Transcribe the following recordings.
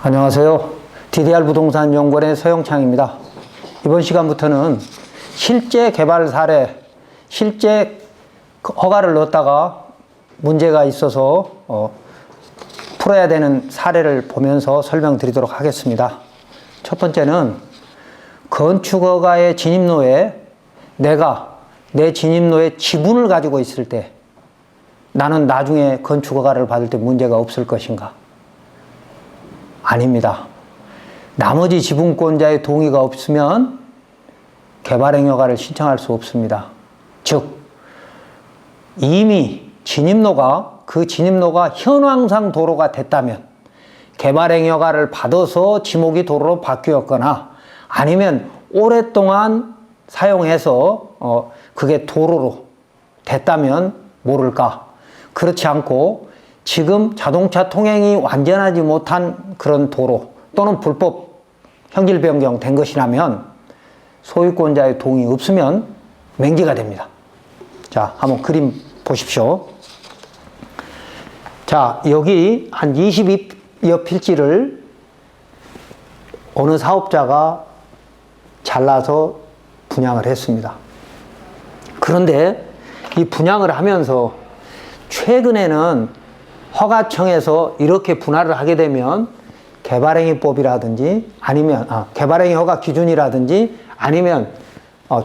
안녕하세요. DDR 부동산 연구원의 서영창입니다. 이번 시간부터는 실제 개발 사례, 실제 허가를 넣었다가 문제가 있어서 풀어야 되는 사례를 보면서 설명드리도록 하겠습니다. 첫 번째는 건축허가의 진입로에 내가 내 진입로에 지분을 가지고 있을 때 나는 나중에 건축허가를 받을 때 문제가 없을 것인가? 아닙니다. 나머지 지분권자의 동의가 없으면 개발행위 허가를 신청할 수 없습니다. 즉 이미 그 진입로가 현황상 도로가 됐다면 개발행위 허가를 받아서 지목이 도로로 바뀌었거나 아니면 오랫동안 사용해서 그게 도로로 됐다면 모를까. 그렇지 않고 지금 자동차 통행이 완전하지 못한 그런 도로 또는 불법 형질 변경된 것이라면 소유권자의 동의 없으면 맹지가 됩니다. 자, 한번 그림 보십시오. 자, 여기 한 20여 필지를 어느 사업자가 잘라서 분양을 했습니다. 그런데 이 분양을 하면서 최근에는 허가청에서 이렇게 분할을 하게 되면 개발행위법이라든지 아니면 개발행위 허가 기준이라든지 아니면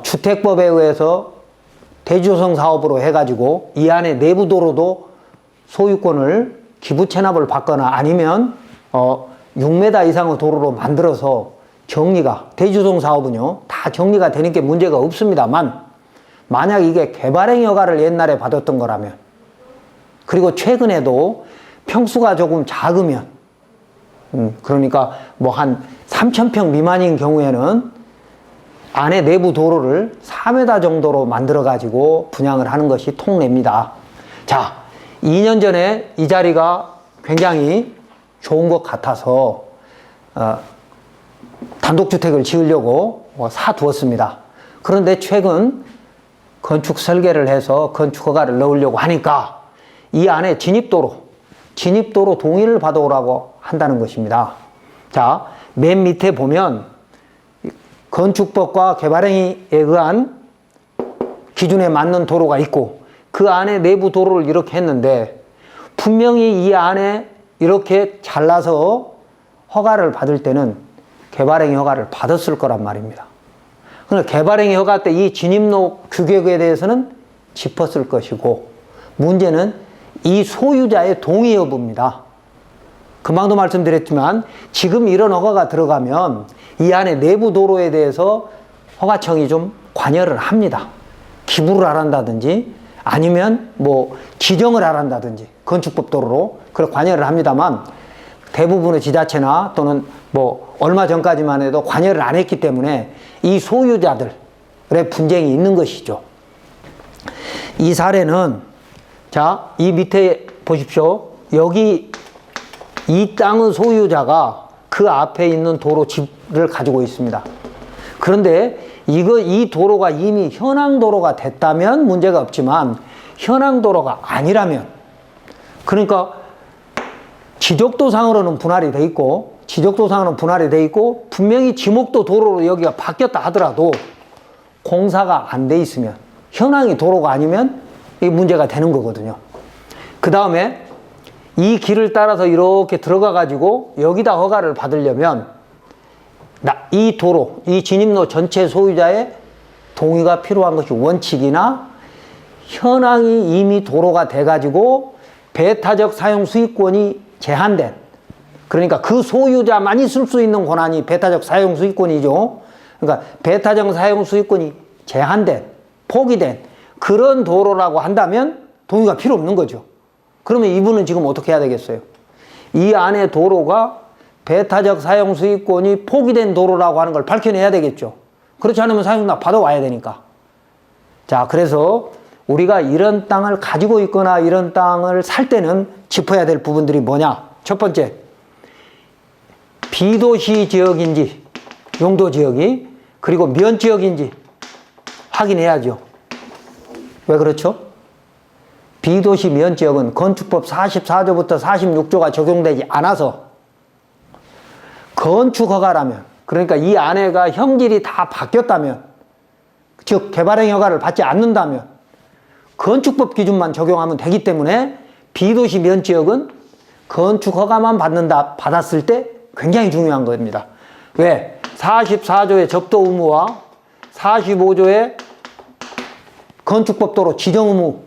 주택법에 의해서 대주성 사업으로 해가지고 이 안에 내부 도로도 소유권을 기부 체납을 받거나 아니면 6m 이상의 도로로 만들어서 정리가 대주성 사업은요 다 정리가 되는 게 문제가 없습니다만 만약 이게 개발행위 허가를 옛날에 받았던 거라면 그리고 최근에도 평수가 조금 작으면 그러니까 뭐 한 3,000평 미만인 경우에는 안에 내부 도로를 4m 정도로 만들어 가지고 분양을 하는 것이 통례입니다. 자, 2년 전에 이 자리가 굉장히 좋은 것 같아서 단독주택을 지으려고 사두었습니다. 그런데 최근 건축 설계를 해서 건축 허가를 넣으려고 하니까 이 안에 진입도로 동의를 받아오라고 한다는 것입니다. 자, 맨 밑에 보면 건축법과 개발행위에 의한 기준에 맞는 도로가 있고 그 안에 내부 도로를 이렇게 했는데 분명히 이 안에 이렇게 잘라서 허가를 받을 때는 개발행위 허가를 받았을 거란 말입니다. 그러니까 개발행위 허가 때 이 진입로 규격에 대해서는 짚었을 것이고 문제는 이 소유자의 동의 여부입니다. 금방도 말씀드렸지만 지금 이런 허가가 들어가면 이 안에 내부 도로에 대해서 허가청이 좀 관여를 합니다. 기부를 하란다든지 아니면 뭐 지정을 하란다든지 건축법 도로로 그렇게 관여를 합니다만 대부분의 지자체나 또는 뭐 얼마 전까지만 해도 관여를 안 했기 때문에 이 소유자들의 분쟁이 있는 것이죠. 이 사례는 자, 이 밑에 보십시오. 여기 이 땅의 소유자가 그 앞에 있는 도로 집을 가지고 있습니다. 그런데 이 도로가 이미 현황 도로가 됐다면 문제가 없지만 현황 도로가 아니라면 그러니까 지적도상으로는 분할이 돼 있고 분명히 지목도 도로로 여기가 바뀌었다 하더라도 공사가 안 돼 있으면 현황이 도로가 아니면 이 문제가 되는 거거든요. 그 다음에 이 길을 따라서 이렇게 들어가 가지고 여기다 허가를 받으려면 이 도로, 이 진입로 전체 소유자의 동의가 필요한 것이 원칙이나 현황이 이미 도로가 돼 가지고 배타적 사용 수익권이 제한된 그러니까 그 소유자만이 쓸 수 있는 권한이 배타적 사용 수익권이죠. 그러니까 배타적 사용 수익권이 제한된 포기된 그런 도로라고 한다면 동의가 필요 없는 거죠. 그러면 이분은 지금 어떻게 해야 되겠어요? 이 안에 도로가 배타적 사용 수익권이 포기된 도로라고 하는 걸 밝혀내야 되겠죠. 그렇지 않으면 사용납 받아와야 되니까. 자, 그래서 우리가 이런 땅을 가지고 있거나 이런 땅을 살 때는 짚어야 될 부분들이 뭐냐? 첫 번째, 비도시 지역인지 용도 지역이 그리고 면 지역인지 확인해야죠. 왜 그렇죠? 비도시 면지역은 건축법 44조부터 46조가 적용되지 않아서 건축 허가라면, 그러니까 이 안에가 형질이 다 바뀌었다면, 즉 개발행위 허가를 받지 않는다면 건축법 기준만 적용하면 되기 때문에 비도시 면지역은 건축 허가만 받았을 때 굉장히 중요한 겁니다. 왜? 44조의 접도 의무와 45조의 건축법 도로 지정 의무,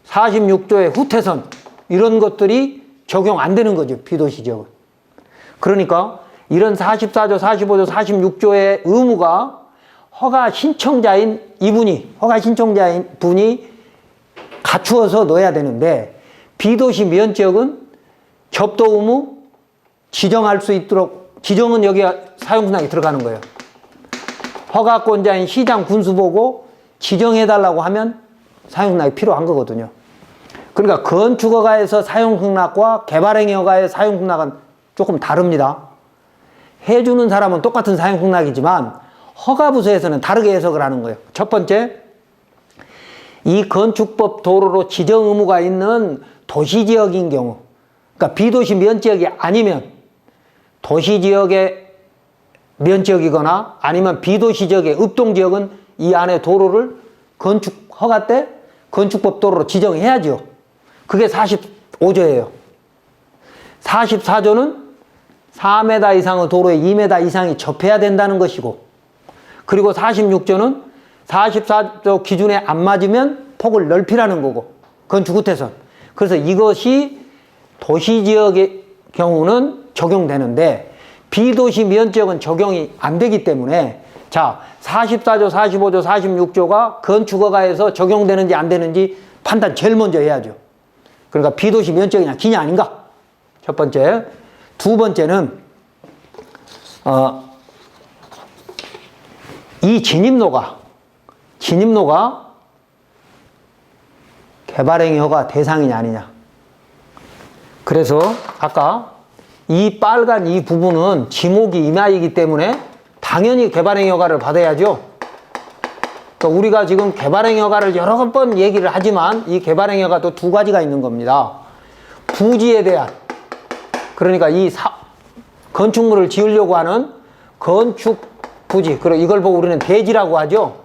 46조의 후퇴선, 이런 것들이 적용 안 되는 거죠, 비도시 지역은. 그러니까 이런 44조, 45조, 46조의 의무가 허가 신청자인 분이 갖추어서 넣어야 되는데, 비도시 면지역은 접도 의무, 지정할 수 있도록, 지정은 여기 사용승낙에 들어가는 거예요. 허가권자인 시장 군수보고 지정해달라고 하면 사용승낙이 필요한 거거든요. 그러니까 건축허가에서 사용승낙과 개발행위허가의 사용승낙은 조금 다릅니다. 해주는 사람은 똑같은 사용승낙이지만 허가부서에서는 다르게 해석을 하는 거예요. 첫 번째, 이 건축법 도로로 지정 의무가 있는 도시지역인 경우, 그러니까 비도시 면지역이 아니면 도시지역의 면지역이거나 아니면 비도시 지역의 읍동지역은 이 안에 도로를 건축 허가 때 건축법 도로로 지정해야죠. 그게 45조예요. 44조는 4m 이상의 도로에 2m 이상이 접해야 된다는 것이고, 그리고 46조는 44조 기준에 안 맞으면 폭을 넓히라는 거고, 건축 후퇴선. 그래서 이것이 도시지역의 경우는 적용되는데 비도시 면지역은 적용이 안 되기 때문에, 자, 44조, 45조, 46조가 건축허가에서 적용되는지 안 되는지 판단 제일 먼저 해야죠. 그러니까 비도시 면적이냐 기냐 아닌가? 첫 번째. 두 번째는 이 진입로가 개발행위 허가 대상이냐 아니냐. 그래서 아까 이 빨간 이 부분은 지목이 임야이기 때문에 당연히 개발행위 허가를 받아야죠. 그러니까 우리가 지금 개발행위 허가를 여러 번 얘기를 하지만 이 개발행위 허가도 두 가지가 있는 겁니다. 부지에 대한, 그러니까 이 건축물을 지으려고 하는 건축 부지, 그리고 이걸 보고 우리는 대지라고 하죠.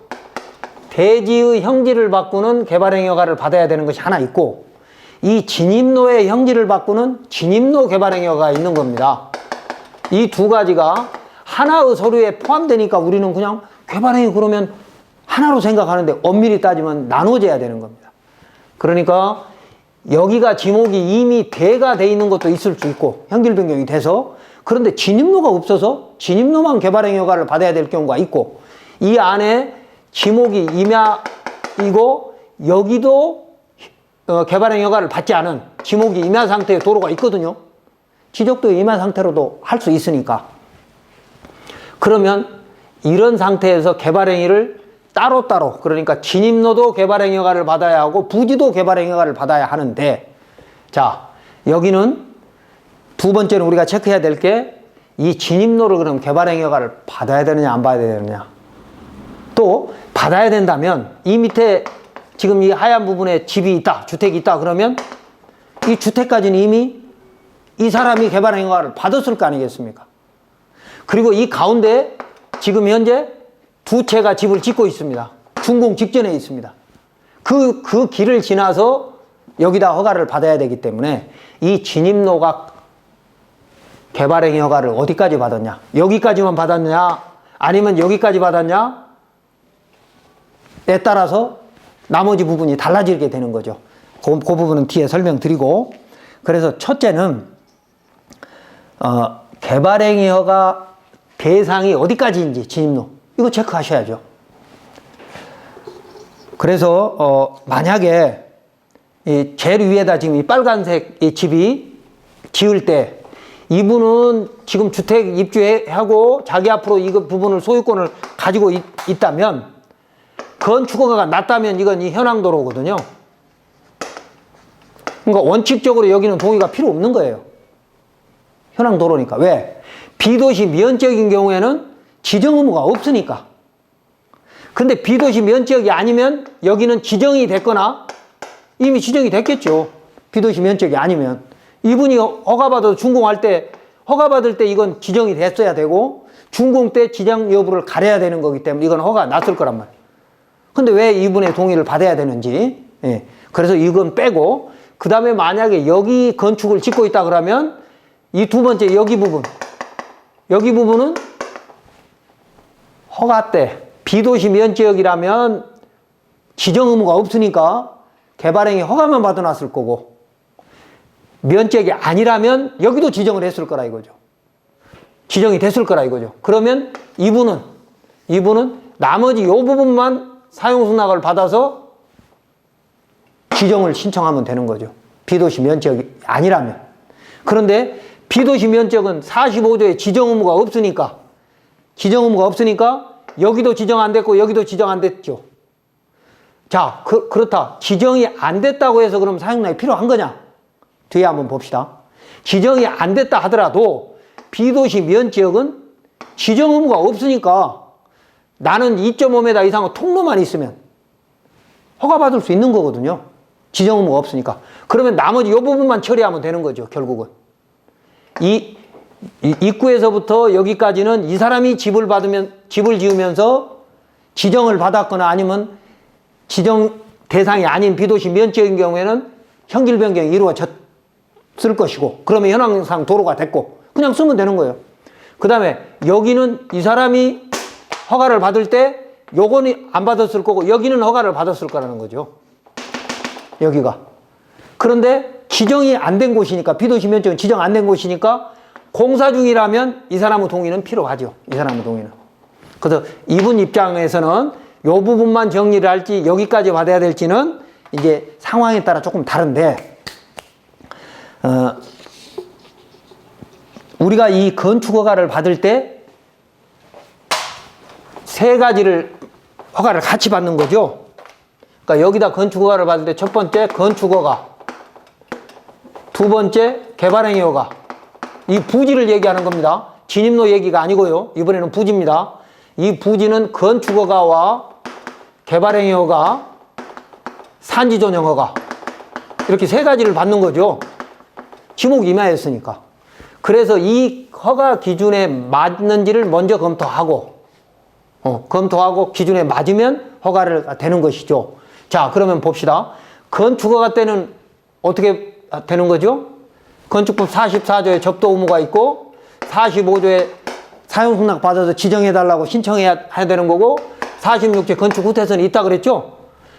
대지의 형질을 바꾸는 개발행위 허가를 받아야 되는 것이 하나 있고, 이 진입로의 형질을 바꾸는 진입로 개발행위 허가가 있는 겁니다. 이 두 가지가 하나의 서류에 포함되니까 우리는 그냥 개발행위 그러면 하나로 생각하는데 엄밀히 따지면 나눠져야 되는 겁니다. 그러니까 여기가 지목이 이미 대가 돼 있는 것도 있을 수 있고 형질 변경이 돼서, 그런데 진입로가 없어서 진입로만 개발행위 허가를 받아야 될 경우가 있고, 이 안에 지목이 임야이고 여기도 개발행위 허가를 받지 않은 지목이 임야 상태의 도로가 있거든요. 지적도 임야 상태로도 할 수 있으니까. 그러면 이런 상태에서 개발행위를 따로따로, 그러니까 진입로도 개발행위 허가를 받아야 하고 부지도 개발행위 허가를 받아야 하는데, 자, 여기는 두 번째는 우리가 체크해야 될 게 이 진입로를 그럼 개발행위 허가를 받아야 되느냐 안 받아야 되느냐. 또 받아야 된다면 이 밑에 지금 이 하얀 부분에 집이 있다, 주택이 있다 그러면 이 주택까지는 이미 이 사람이 개발행위 허가를 받았을 거 아니겠습니까? 그리고 이 가운데 지금 현재 두 채가 집을 짓고 있습니다. 준공 직전에 있습니다. 그 길을 지나서 여기다 허가를 받아야 되기 때문에 이 진입로가 개발행위 허가를 어디까지 받았냐? 여기까지만 받았냐? 아니면 여기까지 받았냐?에 따라서 나머지 부분이 달라지게 되는 거죠. 그 부분은 뒤에 설명드리고, 그래서 첫째는 개발행위 허가 대상이 어디까지인지 진입로 이거 체크하셔야죠. 그래서 만약에 이 제일 위에다 지금 이 빨간색 이 집이 지을 때 이분은 지금 주택 입주하고 자기 앞으로 이 부분을 소유권을 가지고 있다면, 건축허가가 낮다면 이건 이 현황도로거든요. 그러니까 원칙적으로 여기는 동의가 필요 없는 거예요. 현황도로니까. 왜? 비도시 면적인 경우에는 지정 의무가 없으니까. 근데 비도시 면적이 아니면 여기는 지정이 됐거나 이미 지정이 됐겠죠. 비도시 면적이 아니면. 이분이 허가받아서 준공할 때 허가받을 때 이건 지정이 됐어야 되고 준공 때 지정 여부를 가려야 되는 거기 때문에 이건 허가 났을 거란 말이에요. 근데 왜 이분의 동의를 받아야 되는지. 예. 그래서 이건 빼고 그 다음에 만약에 여기 건축을 짓고 있다 그러면 이 두 번째 여기 부분은 허가 때 비도시 면지역이라면 지정 의무가 없으니까 개발행위 허가만 받아놨을 거고 면적이 아니라면 여기도 지정을 했을 거라 이거죠. 지정이 됐을 거라 이거죠. 그러면 이분은 나머지 이 부분만 사용승낙을 받아서 지정을 신청하면 되는 거죠. 비도시 면적이 아니라면. 그런데 비도시 면적은 45조에 지정 의무가 없으니까 여기도 지정 안 됐고 여기도 지정 안 됐죠. 자, 그렇다. 지정이 안 됐다고 해서 그럼 사용락이 필요한 거냐? 뒤에 한번 봅시다. 지정이 안 됐다 하더라도 비도시 면지역은 지정 의무가 없으니까 나는 2.5m 이상의 통로만 있으면 허가받을 수 있는 거거든요. 지정 의무가 없으니까. 그러면 나머지 이 부분만 처리하면 되는 거죠. 결국은. 이 입구에서부터 여기까지는 이 사람이 집을 지으면서 지정을 받았거나 아니면 지정 대상이 아닌 비도시 면적인 경우에는 형질 변경이 이루어졌을 것이고 그러면 현황상 도로가 됐고 그냥 쓰면 되는 거예요. 그 다음에 여기는 이 사람이 허가를 받을 때 요거는 안 받았을 거고 여기는 허가를 받았을 거라는 거죠. 여기가. 그런데 지정이 안 된 곳이니까 비도시 면적은 지정 안 된 곳이니까 공사 중이라면 이 사람의 동의는 필요하죠. 이 사람의 동의는. 그래서 이분 입장에서는 요 부분만 정리를 할지 여기까지 받아야 될지는 이제 상황에 따라 조금 다른데 우리가 이 건축허가를 받을 때 세 가지를 허가를 같이 받는 거죠. 그러니까 여기다 건축허가를 받을 때 첫 번째 건축허가, 두 번째 개발행위 허가. 이 부지를 얘기하는 겁니다. 진입로 얘기가 아니고요. 이번에는 부지입니다. 이 부지는 건축허가와 개발행위 허가, 산지존형 허가 이렇게 세 가지를 받는 거죠. 지목 임하였으니까. 그래서 이 허가 기준에 맞는지를 먼저 검토하고 기준에 맞으면 허가를 되는 것이죠. 자, 그러면 봅시다. 건축허가 때는 어떻게 되는 거죠? 건축법 44조에 접도 의무가 있고 45조에 사용승낙 받아서 지정해달라고 신청해야 되는 거고 46조에 건축 후퇴선이 있다 그랬죠?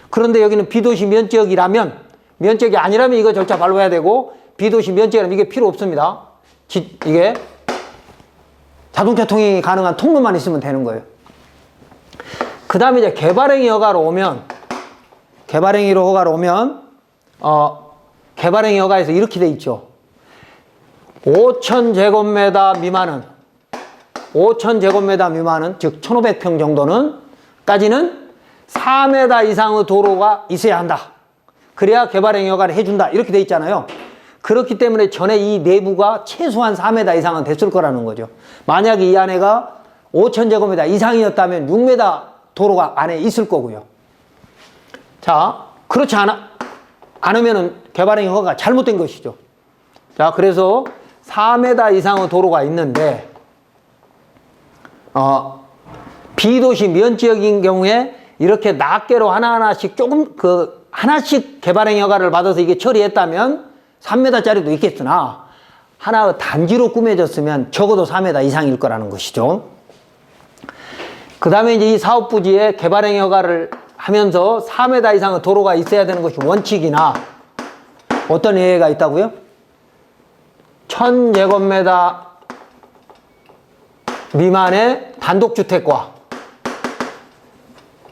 그런데 여기는 비도시 면적이라면 면적이 아니라면 이거 절차 밟아야 되고 비도시 면적이라면 이게 필요 없습니다. 이게 자동차 통행이 가능한 통로만 있으면 되는 거예요. 그 다음에 이제 개발행위 허가로 오면 개발행위 허가에서 이렇게 돼 있죠. 5,000제곱미터 미만은 즉 1,500평 정도는 까지는 4m 이상의 도로가 있어야 한다. 그래야 개발행위 허가를 해준다. 이렇게 돼 있잖아요. 그렇기 때문에 전에 이 내부가 최소한 4m 이상은 됐을 거라는 거죠. 만약에 이 안에가 5,000제곱미터 이상이었다면 6m 도로가 안에 있을 거고요. 자, 그렇지 않으면은 개발행위 허가가 잘못된 것이죠. 자, 그래서 4m 이상의 도로가 있는데 비도시 면지역인 경우에 이렇게 낱개로 하나하나씩 하나씩 개발행위 허가를 받아서 이게 처리했다면 3m짜리도 있겠으나 하나의 단지로 꾸며졌으면 적어도 4m 이상일 거라는 것이죠. 그 다음에 이제 이 사업부지에 개발행위 허가를 하면서 4m 이상의 도로가 있어야 되는 것이 원칙이나 어떤 예외가 있다고요? 1,000제곱미터 미만의 단독주택과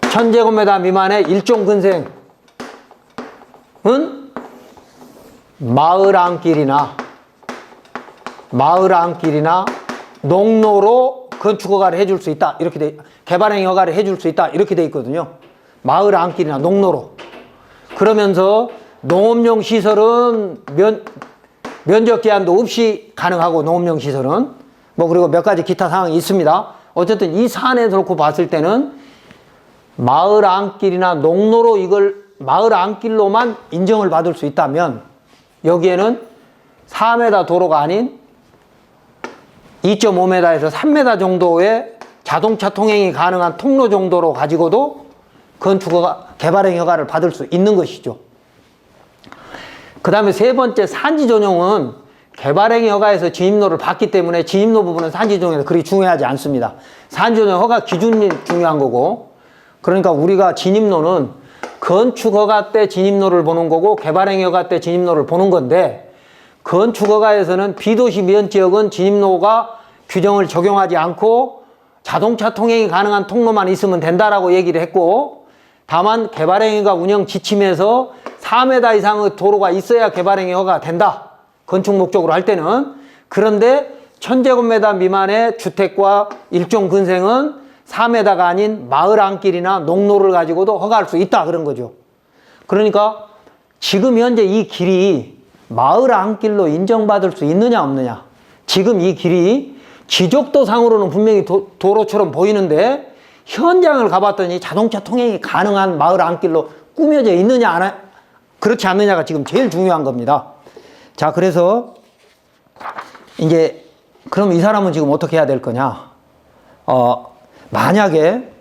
1,000제곱미터 미만의 일종근생은 마을 안길이나 농로로 건축허가를 해줄 수 있다. 이렇게 개발행위 허가를 해줄 수 있다. 이렇게 돼 있거든요. 마을 안길이나 농로로. 그러면서 농업용 시설은 면적 제한도 없이 가능하고 농업용 시설은 그리고 몇 가지 기타 사항이 있습니다. 어쨌든 이 사안에서 놓고 봤을 때는 마을 안길이나 농로로 이걸 마을 안길로만 인정을 받을 수 있다면 여기에는 4m 도로가 아닌 2.5m에서 3m 정도의 자동차 통행이 가능한 통로 정도로 가지고도 건축허가, 개발행위 허가를 받을 수 있는 것이죠. 그 다음에 세 번째, 산지 전용은 개발행위 허가에서 진입로를 받기 때문에 진입로 부분은 산지 전용에서 그리 중요하지 않습니다. 산지 전용 허가 기준이 중요한 거고, 그러니까 우리가 진입로는 건축허가 때 진입로를 보는 거고 개발행위 허가 때 진입로를 보는 건데, 건축허가에서는 비도시 면지역은 진입로가 규정을 적용하지 않고 자동차 통행이 가능한 통로만 있으면 된다라고 얘기를 했고, 다만 개발행위가 운영 지침에서 4m 이상의 도로가 있어야 개발행위 허가가 된다. 건축 목적으로 할 때는. 그런데 1000제곱미터 미만의 주택과 일종 근생은 4m가 아닌 마을 안길이나 농로를 가지고도 허가할 수 있다, 그런 거죠. 그러니까 지금 현재 이 길이 마을 안길로 인정받을 수 있느냐 없느냐. 지금 이 길이 지적도상으로는 분명히 도로처럼 보이는데 현장을 가봤더니 자동차 통행이 가능한 마을 안길로 꾸며져 있느냐 그렇지 않느냐가 지금 제일 중요한 겁니다. 자, 그래서 이제 그럼 이 사람은 지금 어떻게 해야 될 거냐. 만약에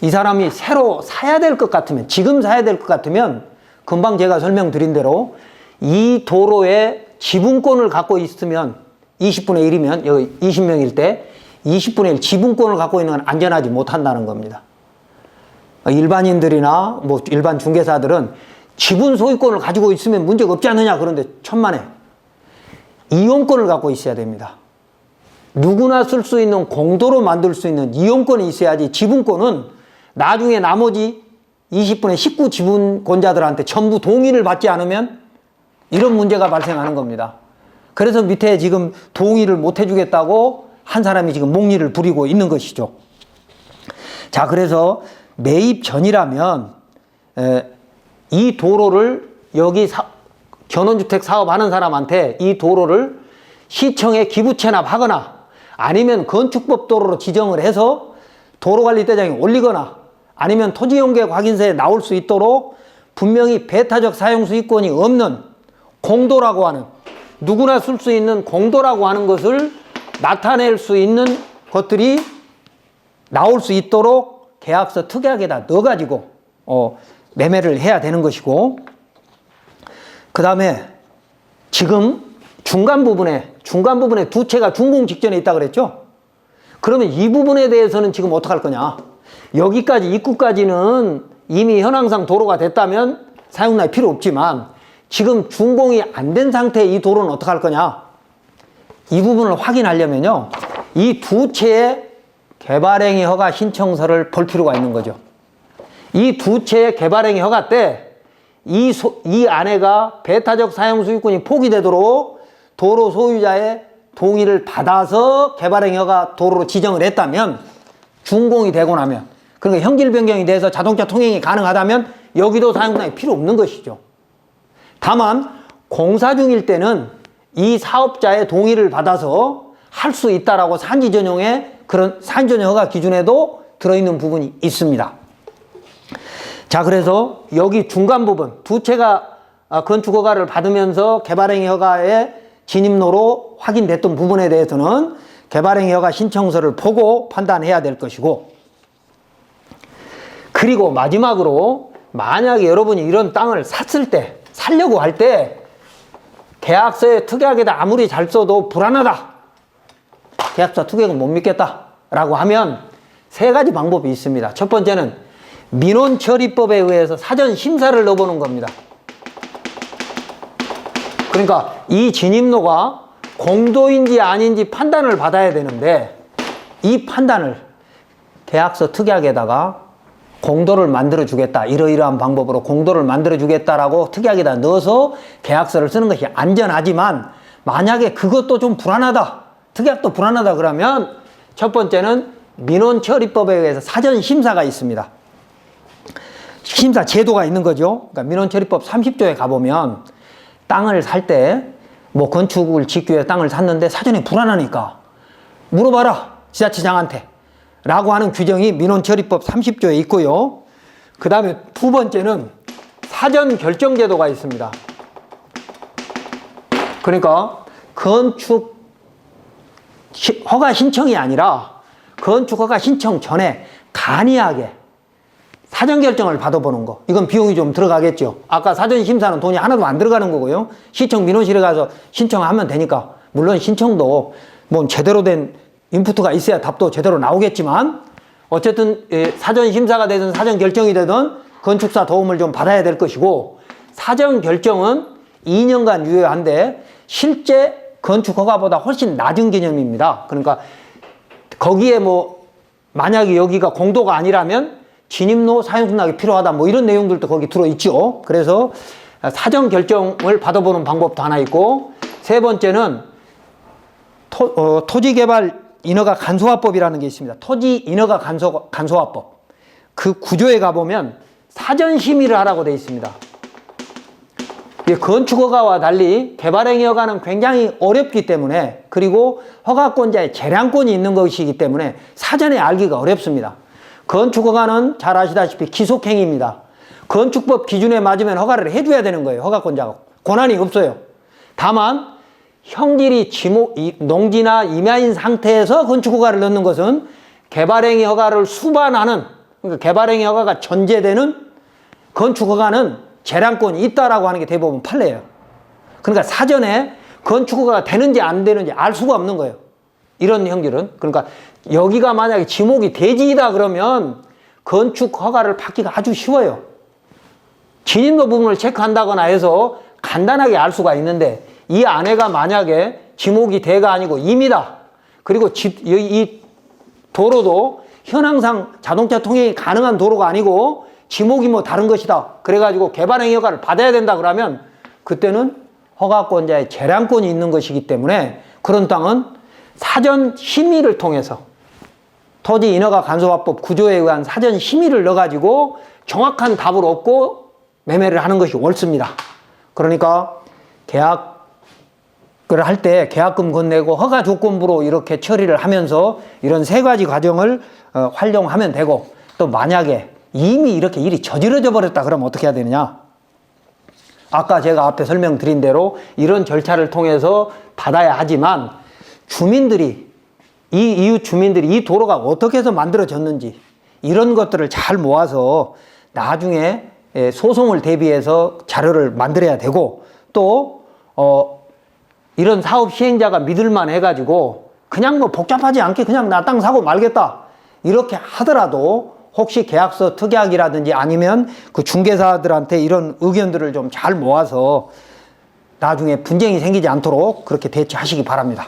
이 사람이 새로 사야 될 것 같으면, 지금 사야 될 것 같으면 금방 제가 설명드린 대로 이 도로에 지분권을 갖고 있으면 20분의 1이면 여기 20명일 때 20분의 1 지분권을 갖고 있는 건 안전하지 못한다는 겁니다. 일반인들이나 뭐 일반 중개사들은 지분 소유권을 가지고 있으면 문제가 없지 않느냐, 그런데 천만에 이용권을 갖고 있어야 됩니다. 누구나 쓸 수 있는 공도로 만들 수 있는 이용권이 있어야지, 지분권은 나중에 나머지 20분의 19 지분권자들한테 전부 동의를 받지 않으면 이런 문제가 발생하는 겁니다. 그래서 밑에 지금 동의를 못 해주겠다고 한 사람이 지금 목리를 부리고 있는 것이죠. 자, 그래서 매입 전이라면 이 도로를 여기 견원주택 사업하는 사람한테 이 도로를 시청에 기부 체납하거나 아니면 건축법 도로로 지정을 해서 도로관리대장에 올리거나 아니면 토지용계획 확인서에 나올 수 있도록 분명히 배타적 사용수익권이 없는 공도라고 하는, 누구나 쓸 수 있는 공도라고 하는 것을 나타낼 수 있는 것들이 나올 수 있도록 계약서 특약에다 넣어가지고 매매를 해야 되는 것이고, 그 다음에 지금 중간 부분에 두 채가 준공 직전에 있다 그랬죠? 그러면 이 부분에 대해서는 지금 어떡할 거냐? 여기까지 입구까지는 이미 현황상 도로가 됐다면 사용락이 필요 없지만 지금 준공이 안 된 상태의 이 도로는 어떡할 거냐? 이 부분을 확인하려면요, 이 두 채의 개발행위 허가 신청서를 볼 필요가 있는 거죠. 이 두 채의 개발행위 허가 때 이 안에가 배타적 사용수익권이 포기되도록 도로 소유자의 동의를 받아서 개발행위 허가 도로로 지정을 했다면, 준공이 되고 나면, 그러니까 형질 변경이 돼서 자동차 통행이 가능하다면 여기도 사용락이 필요 없는 것이죠. 다만 공사 중일 때는 이 사업자의 동의를 받아서 할 수 있다라고 산지 전용의 그런 산지 전용 허가 기준에도 들어있는 부분이 있습니다. 자, 그래서 여기 중간 부분 두 채가 건축 허가를 받으면서 개발행위 허가의 진입로로 확인됐던 부분에 대해서는 개발행위 허가 신청서를 보고 판단해야 될 것이고, 그리고 마지막으로 만약에 여러분이 이런 땅을 샀을 때, 살려고 할 때 계약서에 특약에다 아무리 잘 써도 불안하다, 계약서 특약은 못 믿겠다 라고 하면 세 가지 방법이 있습니다. 첫 번째는 민원처리법에 의해서 사전 심사를 넣어보는 겁니다. 그러니까 이 진입로가 공도인지 아닌지 판단을 받아야 되는데, 이 판단을 계약서 특약에다가 공도를 만들어 주겠다, 이러이러한 방법으로 공도를 만들어 주겠다라고 특약에다 넣어서 계약서를 쓰는 것이 안전하지만, 만약에 그것도 좀 불안하다, 특약도 불안하다 그러면 첫 번째는 민원처리법에 의해서 사전 심사가 있습니다. 심사 제도가 있는 거죠. 그러니까 민원처리법 30조에 가보면 땅을 살 때 뭐 건축을 짓기 위해 땅을 샀는데 사전에 불안하니까 물어봐라, 지자체장한테 라고 하는 규정이 민원처리법 30조에 있고요. 그 다음에 두 번째는 사전 결정 제도가 있습니다. 그러니까 건축 허가 신청이 아니라 건축 허가 신청 전에 간이하게 사전 결정을 받아보는 거. 이건 비용이 좀 들어가겠죠. 아까 사전 심사는 돈이 하나도 안 들어가는 거고요. 시청 민원실에 가서 신청하면 되니까. 물론 신청도 뭐 제대로 된 인풋가 있어야 답도 제대로 나오겠지만 어쨌든 사전 심사가 되든 사전 결정이 되든 건축사 도움을 좀 받아야 될 것이고, 사전 결정은 2년간 유효한데 실제 건축 허가보다 훨씬 낮은 개념입니다. 그러니까 거기에 뭐 만약에 여기가 공도가 아니라면 진입로 사용승낙이 필요하다 뭐 이런 내용들도 거기 들어있죠. 그래서 사전 결정을 받아보는 방법도 하나 있고, 세 번째는 토지개발 인허가 간소화법이라는 게 있습니다. 토지 인허가 간소화법. 그 구조에 가보면 사전 심의를 하라고 되어 있습니다. 건축허가와 달리 개발행위 허가는 굉장히 어렵기 때문에, 그리고 허가권자의 재량권이 있는 것이기 때문에 사전에 알기가 어렵습니다. 건축허가는 잘 아시다시피 기속행위입니다. 건축법 기준에 맞으면 허가를 해줘야 되는 거예요. 허가권자가 권한이 없어요. 다만 형질이 농지나 임야인 상태에서 건축허가를 넣는 것은 개발행위 허가를 수반하는, 그러니까 개발행위 허가가 전제되는 건축허가는 재량권이 있다라고 하는 게 대부분 판례예요. 그러니까 사전에 건축허가가 되는지 안 되는지 알 수가 없는 거예요. 이런 형질은. 그러니까 여기가 만약에 지목이 대지이다 그러면 건축허가를 받기가 아주 쉬워요. 진입로 부분을 체크한다거나 해서 간단하게 알 수가 있는데, 이 안에가 만약에 지목이 대가 아니고 임이다. 그리고 이 도로도 현황상 자동차 통행이 가능한 도로가 아니고 지목이 뭐 다른 것이다. 그래가지고 개발행위 허가를 받아야 된다 그러면 그때는 허가권자의 재량권이 있는 것이기 때문에 그런 땅은 사전 심의를 통해서 토지 인허가 간소화법 구조에 의한 사전 심의를 넣어가지고 정확한 답을 얻고 매매를 하는 것이 옳습니다. 그러니까 계약을 할 때 계약금 건네고 허가 조건부로 이렇게 처리를 하면서 이런 세 가지 과정을 활용하면 되고, 또 만약에 이미 이렇게 일이 저지러져 버렸다 그러면 어떻게 해야 되느냐. 아까 제가 앞에 설명드린 대로 이런 절차를 통해서 받아야 하지만 주민들이, 이 이웃 주민들이 이 도로가 어떻게 해서 만들어졌는지 이런 것들을 잘 모아서 나중에 소송을 대비해서 자료를 만들어야 되고, 또 이런 사업 시행자가 믿을만 해가지고 그냥 뭐 복잡하지 않게 그냥 나 땅 사고 말겠다 이렇게 하더라도 혹시 계약서 특약이라든지 아니면 그 중개사들한테 이런 의견들을 좀 잘 모아서 나중에 분쟁이 생기지 않도록 그렇게 대처하시기 바랍니다.